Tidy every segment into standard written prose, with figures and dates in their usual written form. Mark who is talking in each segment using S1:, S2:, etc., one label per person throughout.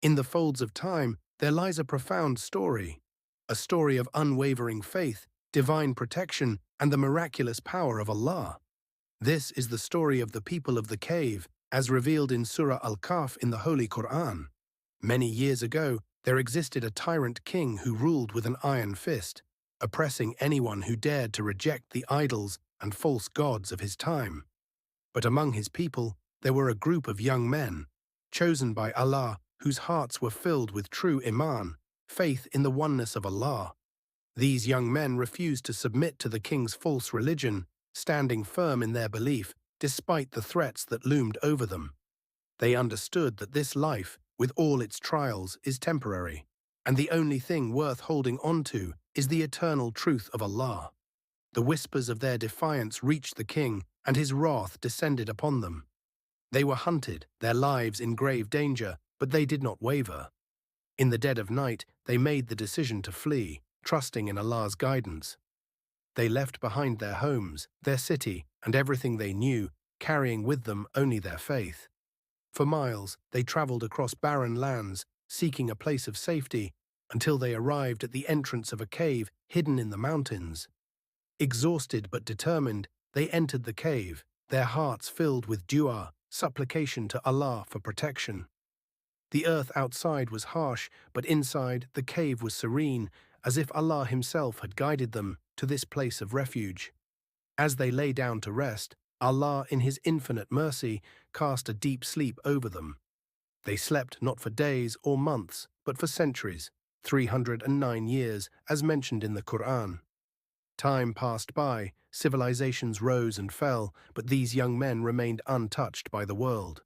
S1: In the folds of time, there lies a profound story, a story of unwavering faith, divine protection, and the miraculous power of Allah. This is the story of the people of the cave, as revealed in Surah al-Kahf in the Holy Quran. Many years ago, there existed a tyrant king who ruled with an iron fist, oppressing anyone who dared to reject the idols and false gods of his time. But among his people, there were a group of young men, chosen by Allah, whose hearts were filled with true iman, faith in the oneness of Allah. These young men refused to submit to the king's false religion, standing firm in their belief despite the threats that loomed over them. They understood that this life, with all its trials, is temporary, and the only thing worth holding on to is the eternal truth of Allah. The whispers of their defiance reached the king, and his wrath descended upon them. They were hunted, their lives in grave danger, but they did not waver. In the dead of night, they made the decision to flee, trusting in Allah's guidance. They left behind their homes, their city, and everything they knew, carrying with them only their faith. For miles, they traveled across barren lands, seeking a place of safety, until they arrived at the entrance of a cave hidden in the mountains. Exhausted but determined, they entered the cave, their hearts filled with dua, supplication to Allah for protection. The earth outside was harsh, but inside the cave was serene, as if Allah Himself had guided them to this place of refuge. As they lay down to rest, Allah, in His infinite mercy, cast a deep sleep over them. They slept not for days or months, but for centuries, 309 years, as mentioned in the Quran. Time passed by, civilizations rose and fell, but these young men remained untouched by the world.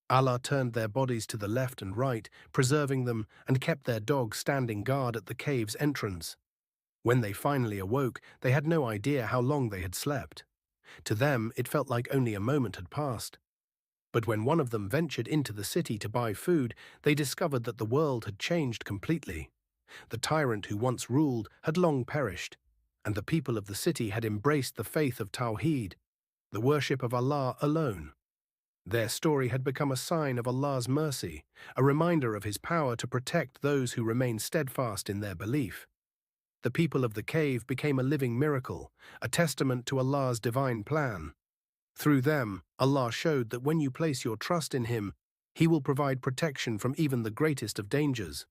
S1: Allah turned their bodies to the left and right, preserving them, and kept their dogs standing guard at the cave's entrance. When they finally awoke, they had no idea how long they had slept. To them, it felt like only a moment had passed. But when one of them ventured into the city to buy food, they discovered that the world had changed completely. The tyrant who once ruled had long perished, and the people of the city had embraced the faith of Tawheed, the worship of Allah alone. Their story had become a sign of Allah's mercy, a reminder of His power to protect those who remain steadfast in their belief. The people of the cave became a living miracle, a testament to Allah's divine plan. Through them, Allah showed that when you place your trust in Him, He will provide protection from even the greatest of dangers.